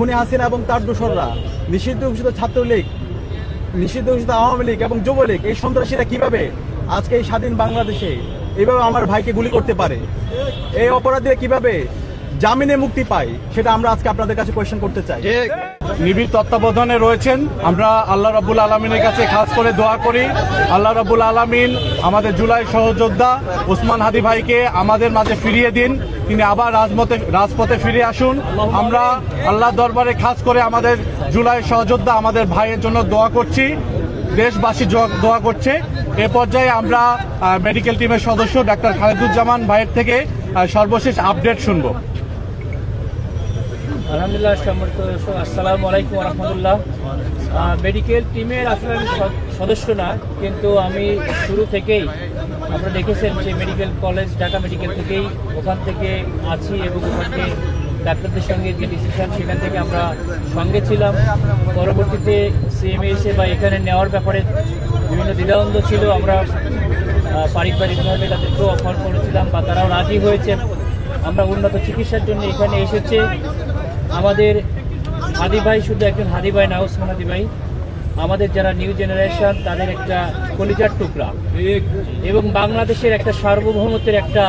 খুনি হাসিনা এবং তার দোসররা, নিষিদ্ধ ঘোষিত ছাত্রলীগ, নিষিদ্ধ ঘোষিত আওয়ামী লীগ এবং যুবলীগ, এই সন্ত্রাসীরা কিভাবে আজকে এই স্বাধীন বাংলাদেশে এইভাবে আমার ভাইকে গুলি করতে পারে, এই অপরাধীরা কিভাবে জামিনে মুক্তি পায়, সেটা আমরা আজকে আপনাদের কাছে কোয়েশ্চেন করতে চাই। নিবিড় তত্ত্বাবধানে রয়েছেন। আমরা আল্লাহ রাব্বুল আলামিনের কাছে খাস করে দোয়া করি, আল্লাহ রাব্বুল আলামিন আমাদের জুলাই সহযোদ্ধা ওসমান হাদি ভাইকে আমাদের মাঝে ফিরিয়ে দিন, তিনি আবার রাজপথে ফিরে আসুন। আমরা আল্লাহর দরবারে খাস করে আমাদের জুলাই সহযোদ্ধা আমাদের ভাইয়ের জন্য দোয়া করছি, দেশবাসী দোয়া করছে। এ পর্যায়ে আমরা মেডিকেল টিমের সদস্য ডাক্তার খালেদুজ্জামান ভাইয়ের থেকে সর্বশেষ আপডেট শুনবো। আলহামদুলিল্লাহ, সম্মানিত দর্শক, আসসালামু আলাইকুম রহমতুল্লাহ। মেডিকেল টিমের আসলে আমি সদস্য না, কিন্তু আমি শুরু থেকেই আপনারা দেখেছেন যে মেডিকেল কলেজ ঢাকা মেডিকেল থেকেই ওখান থেকে আছি এবং ওখানে ডাক্তারদের সঙ্গে যে ডিসিশন সেখান থেকে আমরা সঙ্গে ছিলাম। পরবর্তীতে সিএমএসে বা এখানে নেওয়ার ব্যাপারে বিভিন্ন দ্বিধাদ্বন্দ্ব ছিল, আমরা পারিবারিকভাবে তাদেরকেও অফার করেছিলাম বা তারাও রাজি হয়েছে। আমরা উন্নত চিকিৎসার জন্য এখানে এসেছে। আমাদের হাদি ভাই শুধু একজন হাদি ভাই না, ওসমান হাদি ভাই আমাদের যারা নিউ জেনারেশন তাদের একটা কলিজার টুকরা এবং বাংলাদেশের একটা সার্বভৌমত্বের একটা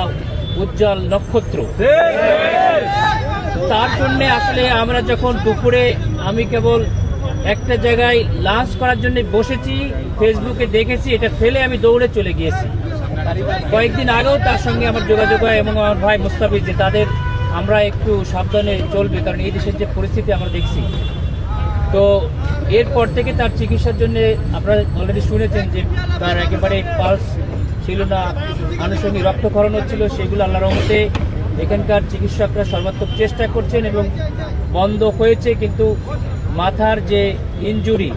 উজ্জ্বল নক্ষত্র। তার জন্য আসলে আমরা যখন দুপুরে আমি কেবল একটা জায়গায় লাঞ্চ করার জন্য বসেছি, ফেসবুকে দেখেছি, এটা ফেলে আমি দৌড়ে চলে গিয়েছি। কয়েকদিন আগেও তার সঙ্গে আমার যোগাযোগ হয় এবং আমার ভাই মুস্তাফিজ যে তাদের আমরা একটু সাবধানে চলবে, কারণ এই দেশের যে পরিস্থিতি আমরা দেখছি। তো এরপর থেকে তার চিকিৎসার জন্য আপনারা অলরেডি শুনেছেন যে তার একেবারে পালস ছিল না, আনুষঙ্গিক রক্তক্ষরণ হচ্ছিল, সেগুলো আল্লাহর রহমতে এখানকার চিকিৎসকরা সর্বাত্মক চেষ্টা করছেন এবং বন্ধ হয়েছে। কিন্তু মাথার যে ইনজুরি,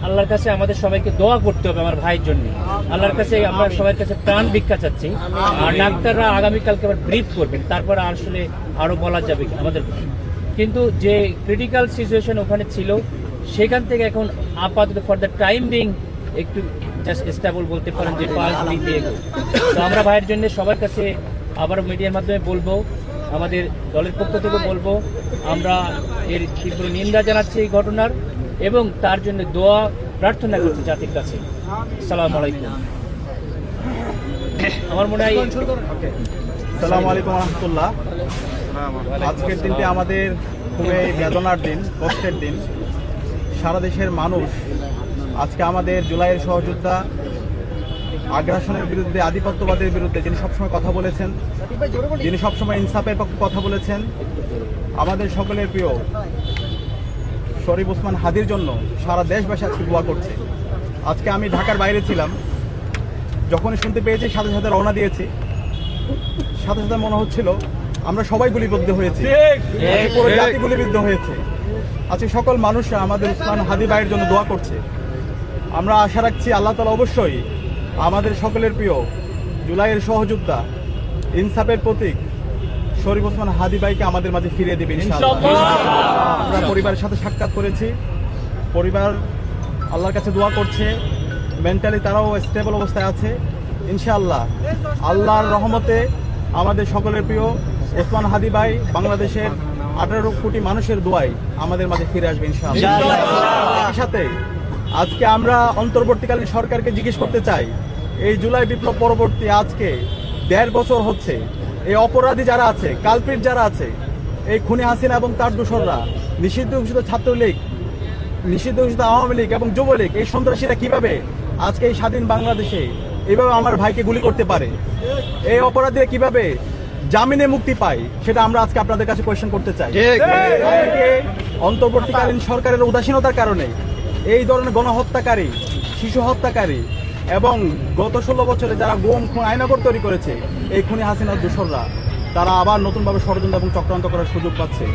আল্লাহর কাছে আমাদের সবাইকে দোয়া করতে হবে আমার ভাইয়ের জন্য। আল্লাহর কাছে আমরা সবার কাছে প্রাণ ভিক্ষা চাচ্ছি। আর ডাক্তাররা আগামীকালকে আবার ব্রিফ করবেন, তারপর আসলে আরো বলা যাবে আমাদের। কিন্তু যে ক্রিটিক্যাল সিচুয়েশন ওখানে ছিল সেখান থেকে এখন আপাতত ফর দ্য টাইম বিং একটু জাস্ট স্টেবল বলতে পারেন যে পালস দিয়ে। তো আমরা ভাইয়ের জন্য সবার কাছে আবার মিডিয়ার মাধ্যমে বলবো, আমাদের দলের পক্ষ থেকে বলবো, আমরা এর তীব্র নিন্দা জানাচ্ছি এই ঘটনার এবং তার জন্য দোয়া প্রার্থনা করছি জাতির কাছে। আসসালামু আলাইকুম। আমার মনে হয় আসসালামু আলাইকুম রহমতুল্লাহ। আজকের দিনটি আমাদের খুবই বেদনার দিন, কষ্টের দিন। সারা দেশের মানুষ আজকে আমাদের জুলাইয়ের সহযোদ্ধা, আগ্রাসনের বিরুদ্ধে, আধিপত্যবাদের বিরুদ্ধে যিনি সবসময় কথা বলেছেন, যিনি সবসময় ইনসাফের পক্ষে কথা বলেছেন, আমাদের সকলের প্রিয় শরীফ ওসমান হাদির জন্য সারা দেশবাসী আজকে দোয়া করছে। আজকে আমি ঢাকার বাইরে ছিলাম, যখনই শুনতে পেয়েছি সাথে সাথে রওনা দিয়েছি। সাথে সাথে মনে হচ্ছিল আমরা সবাই গুলিবিদ্ধ হয়েছি, পুরো জাতি গুলিবিদ্ধ হয়েছে। আজকে সকল মানুষরা আমাদের ওসমান হাদি ভাইয়ের জন্য দোয়া করছে। আমরা আশা রাখছি আল্লাহ তাআলা অবশ্যই আমাদের সকলের প্রিয় জুলাইয়ের সহযোদ্ধা, ইনসাফের প্রতীক শরীফ ওসমান হাদি ভাইকে আমাদের মাঝে ফিরিয়ে দেবেন ইনশাআল্লাহ। আমরা পরিবারের সাথে সাক্ষাৎ করেছি, পরিবার আল্লাহর কাছে দোয়া করছে, মেন্টালি তারাও স্টেবল অবস্থায় আছে ইনশাআল্লাহ। আল্লাহর রহমতে আমাদের সকলের প্রিয় ওসমান হাদি ভাই বাংলাদেশের 18 কোটি মানুষের দোয়ায় আমাদের মাঝে ফিরে আসবে ইনশাআল্লাহ। একই সাথে আজকে আমরা অন্তর্বর্তীকালীন সরকারকে জিজ্ঞেস করতে চাই, এই জুলাই বিপ্লব পরবর্তী আজকে 1.5 বছর হচ্ছে, এই অপরাধী যারা আছে, কালপিট যারা আছে, এই খুনি হাসিনা এবং তার দোসররা, নিষিদ্ধ ঘোষিত ছাত্রলীগ, নিষিদ্ধ ঘোষিত আওয়ামী লীগ এবং যুবলীগ, এই সন্ত্রাসীরা কিভাবে আজকে এই স্বাধীন বাংলাদেশে এইভাবে আমার ভাইকে গুলি করতে পারে, এই অপরাধীরা কিভাবে জামিনে মুক্তি পায়, সেটা আমরা আজকে আপনাদের কাছে কোয়েশ্চেন করতে চাই। অন্তর্বর্তীকালীন সরকারের উদাসীনতার কারণে এই ধরনের গণহত্যাকারী, শিশু হত্যাকারী এবং গত 16 বছরে যারা গুম খুন আয়নাগর তৈরি করেছে, এই খুনি হাসিনার দোসররা তারা আবার নতুনভাবে ষড়যন্ত্র এবং চক্রান্ত করার সুযোগ পাচ্ছে।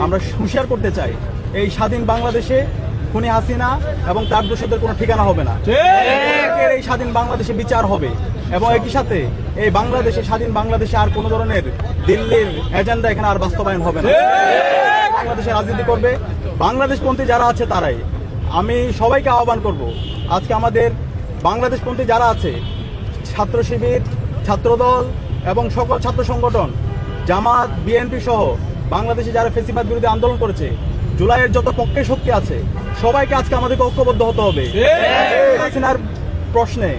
আমরা হুঁশিয়ার করতে চাই, এই স্বাধীন বাংলাদেশে খুনি হাসিনা এবং তার দোষীদের কোনো ঠিকানা হবে না। এই স্বাধীন বাংলাদেশে বিচার হবে এবং একই সাথে এই বাংলাদেশে, স্বাধীন বাংলাদেশে আর কোনো ধরনের দিল্লির এজেন্ডা এখানে আর বাস্তবায়ন হবে না। বাংলাদেশে রাজনীতি করবে বাংলাদেশপন্থী যারা আছে তারাই। আমি সবাইকে আহ্বান করব, আজকে আমাদের বাংলাদেশপন্থী যারা আছে, ছাত্র শিবির, ছাত্রদল এবং সকল ছাত্র সংগঠন, জামাত, বিএনপি সহ বাংলাদেশে যারা ফেসিবাদ বিরোধী আন্দোলন করেছে, জুলাইয়ের যত পক্ষে শক্তি আছে, সবাইকে আজকে আমাদেরকে ঐক্যবদ্ধ হতে হবে হাসিনার প্রশ্নে,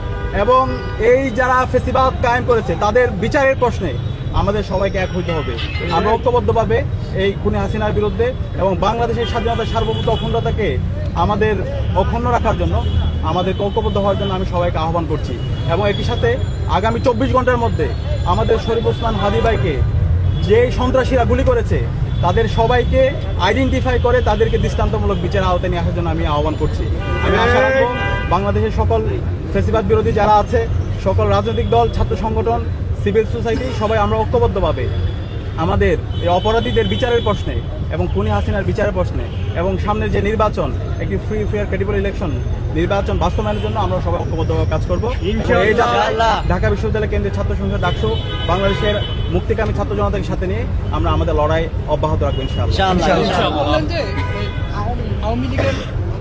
এবং এই যারা ফেসিবাদ কায়েম করেছে তাদের বিচারের প্রশ্নে আমাদের সবাইকে এক হইতে হবে। আমরা ঐক্যবদ্ধভাবে এই খুনি হাসিনার বিরুদ্ধে এবং বাংলাদেশের স্বাধীনতা সার্বভৌমত্ব অখণ্ডতাকে আমাদের অক্ষুণ্ণ রাখার জন্য আমাদের ঐক্যবদ্ধ হওয়ার জন্য আমি সবাইকে আহ্বান করছি। এবং একই সাথে আগামী 24 ঘন্টার মধ্যে আমাদের শরীফ ওসমান হাদী ভাইকে যে সন্ত্রাসীরা গুলি করেছে তাদের সবাইকে আইডেন্টিফাই করে তাদেরকে দৃষ্টান্তমূলক বিচার আওতায় নিয়ে আসার জন্য আমি আহ্বান করছি। আমি আশা রাখবো বাংলাদেশের সকল ফেসিবাদ বিরোধী যারা আছে, সকল রাজনৈতিক দল, ছাত্র সংগঠন, সিভিল সোসাইটি, সবাই আমরা ঐক্যবদ্ধভাবে আমাদের এই অপরাধীদের বিচারের প্রশ্নে এবং খুনি হাসিনার বিচারের প্রশ্নে এবং সামনের যে নির্বাচন, একটি ফ্রি ফেয়ার ক্রেডিবল ইলেকশন নির্বাচন বাস্তবায়নের জন্য আমরা সবাই ঐক্যবদ্ধভাবে কাজ করবো। এই যাত্রায় ঢাকা বিশ্ববিদ্যালয় কেন্দ্রীয় ছাত্র সংসদ ডাকসু বাংলাদেশের মুক্তিকামী ছাত্র জনতাকে সাথে নিয়ে আমরা আমাদের লড়াই অব্যাহত রাখবো ইনশাআল্লাহ। বললেন যে আওয়ামী লীগের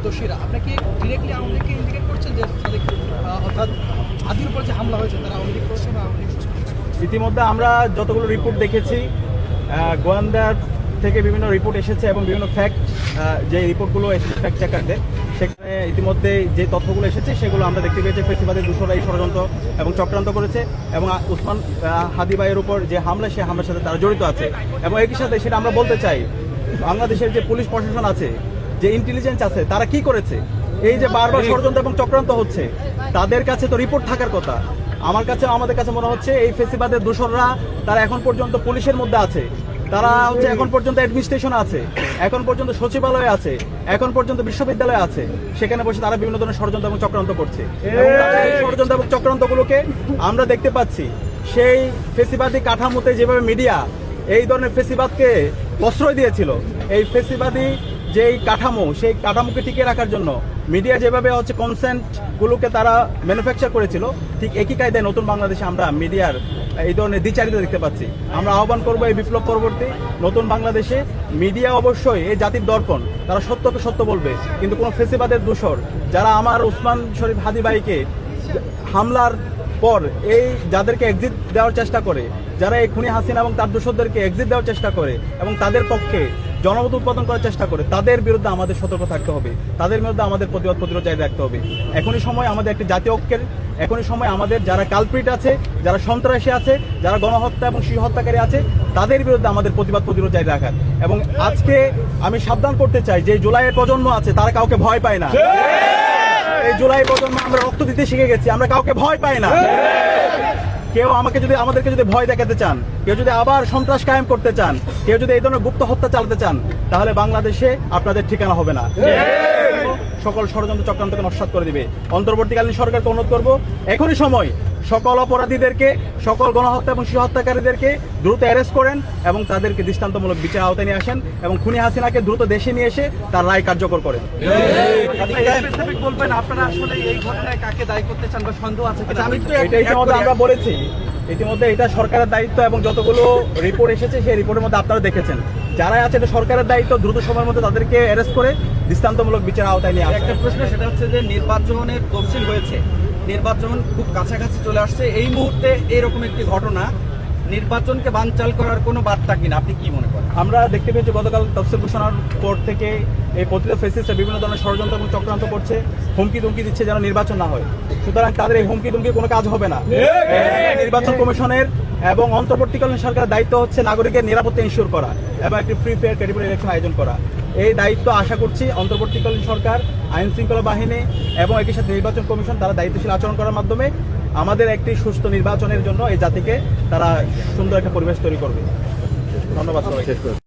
দোষীরা আপনাকে ডিরেক্টলি আওয়ামী লীগকে ইন্ডিকেট করছেন যে অর্থাৎ আদির উপর যে হামলা হয়েছে তারা আওয়ামী লীগ করছে বা আওয়ামী লীগ ইতিমধ্যে আমরা যতগুলো রিপোর্ট দেখেছি, গোয়েন্দার থেকে বিভিন্ন রিপোর্ট এসেছে এবং বিভিন্ন ফ্যাক্ট, যে রিপোর্টগুলো এসেছে ফ্যাক্ট চেকারদের, সেখানে ইতিমধ্যে যে তথ্যগুলো এসেছে সেগুলো আমরা দেখতে পেয়েছি ফেসিবাদের দূষরা এই ষড়যন্ত্র এবং চক্রান্ত করেছে এবং ওসমান হাদী ভাইয়ের উপর যে হামলা, সেই হামলার সাথে তারা জড়িত আছে। এবং একই সাথে সেটা আমরা বলতে চাই, বাংলাদেশের যে পুলিশ প্রশাসন আছে, যে ইন্টেলিজেন্স আছে, তারা কি করেছে? এই যে বারবার ষড়যন্ত্র এবং চক্রান্ত হচ্ছে, তাদের কাছে তো রিপোর্ট থাকার কথা। আমাদের কাছে মনে হচ্ছে এই ফেসিবাদের দূষররা তারা এখন পর্যন্ত পুলিশের মধ্যে আছে, তারা হচ্ছে এখন পর্যন্ত অ্যাডমিনিস্ট্রেশন আছে, এখন পর্যন্ত সচিবালয়ে আছে, এখন পর্যন্ত বিশ্ববিদ্যালয়ে আছে, সেখানে বসে তারা বিভিন্ন ধরনের ষড়যন্ত্র এবং চক্রান্ত করছে। এবং এই ষড়যন্ত্র এবং চক্রান্তগুলোকে আমরা দেখতে পাচ্ছি সেই ফেসিবাদী কাঠামোতে যেভাবে মিডিয়া এই ধরনের ফেসিবাদকে প্রশ্রয় দিয়েছিল, এই ফেসিবাদী যেই কাঠামো, সেই কাঠামোকে টিকিয়ে রাখার জন্য মিডিয়া যেভাবে হচ্ছে কনসেন্টগুলোকে তারা ম্যানুফ্যাকচার করেছিল, ঠিক একই কায়দায় নতুন বাংলাদেশে আমরা মিডিয়ার এই ধরনের দ্বিচারিতা দেখতে পাচ্ছি। আমরা আহ্বান করবো এই বিপ্লব পরবর্তী নতুন বাংলাদেশে মিডিয়া অবশ্যই এই জাতির দর্পণ, তারা সত্যকে সত্য বলবে, কিন্তু কোনো ফেসিবাদের দূষর যারা আমার ওসমান শরীফ হাদী ভাইকে হামলার পর এই যাদেরকে এক্সিট দেওয়ার চেষ্টা করে, যারা এই খুনি হাসিনা এবং তার দূষরদেরকে এক্সিট দেওয়ার চেষ্টা করে এবং তাদের পক্ষে জনমত উৎপাদন করার চেষ্টা করে, তাদের বিরুদ্ধে আমাদের সতর্ক থাকতে হবে, তাদের বিরুদ্ধে আমাদের প্রতিরোধ জারি রাখতে হবে। এখনই সময় আমাদের একটি জাতীয় ঐক্যের, এখনই সময় আমাদের যারা কালপ্রিট আছে, যারা সন্ত্রাসী আছে, যারা গণহত্যা এবং শিশু হত্যাকারী আছে, তাদের বিরুদ্ধে আমাদের প্রতিরোধ জারি রাখার। এবং আজকে আমি সাবধান করতে চাই যে জুলাইয়ের প্রজন্ম আছে, তারা কাউকে ভয় পায় না। এই জুলাই প্রজন্ম আমরা রক্ত দিতে শিখে গেছি, আমরা কাউকে ভয় পাই না। কেউ আমাদেরকে যদি ভয় দেখাতে চান, কেউ যদি আবার সন্ত্রাস কায়েম করতে চান, কেউ যদি এই ধরনের গুপ্ত হত্যা চালাতে চান, তাহলে বাংলাদেশে আপনাদের ঠিকানা হবে না। সকল ষড়যন্ত্র চক্রান্তকে নস্যাৎ করে দিবে। অন্তর্বর্তীকালীন সরকারকে অনুরোধ করব, এখনই সময় সকল অপরাধীদেরকে, সকল গণহত্যা এবং শিশু হত্যাকারীদেরকে দ্রুত অ্যারেস্ট করেন এবং তাদেরকে দৃষ্টান্তমূলক বিচার আওতায় নিয়ে আসেন এবং খুনি হাসিনাকে দ্রুত দেশে নিয়ে এসে তার রায় কার্যকর করেন। আপনারা আসলে এই ঘটনায় কাকে দায়ী করতে চান বা সন্দেহ আছে? এটা ইতিমধ্যে আমরা বলেছি, ইতিমধ্যে এটা সরকারের দায়িত্ব এবং যতগুলো রিপোর্ট এসেছে সেই রিপোর্টের মধ্যে আপনারা দেখেছেন, যারা আছে এটা সরকারের দায়িত্ব দ্রুত সময়ের মধ্যে তাদেরকে অ্যারেস্ট করে দৃষ্টান্তমূলক বিচার আওতায় নিয়ে আসে। একটা প্রশ্ন, সেটা হচ্ছে যে নির্বাচনের তফসিল হয়েছে, নির্বাচন খুব কাছাকাছি চলে আসছে, এই মুহূর্তে এরকম একটি ঘটনা নির্বাচনকে বানচাল করার কোনো বার্তা কিনা আপনি কি মনে করেন? আমরা দেখতে পেয়েছি গতকাল তফসিল ঘোষণার পর থেকে এই প্রতিরোধ ফেসিসে বিভিন্ন ধরনের ষড়যন্ত্র এবং চক্রান্ত করছে, হুমকি দুমকি দিচ্ছে যেন নির্বাচন না হয়। সুতরাং তাদের এই হুমকি দুমকি কোনো কাজ হবে না। নির্বাচন কমিশনের এবং অন্তর্বর্তীকালীন সরকারের দায়িত্ব হচ্ছে নাগরিকের নিরাপত্তা ইনশিওর করা এবং একটি ফ্রি ফেয়ার ক্রেডিবল ইলেকশন আয়োজন করা। এই দায়িত্ব আশা করছি অন্তর্বর্তীকালীন সরকার, আইন শৃঙ্খলা বাহিনী এবং একই সাথে নির্বাচন কমিশন তারা দায়িত্বশীল আচরণ করার মাধ্যমে আমাদের একটি সুস্থ নির্বাচনের জন্য এই জাতিকে তারা সুন্দর একটা পরিবেশ তৈরি করবে। ধন্যবাদ সবাই।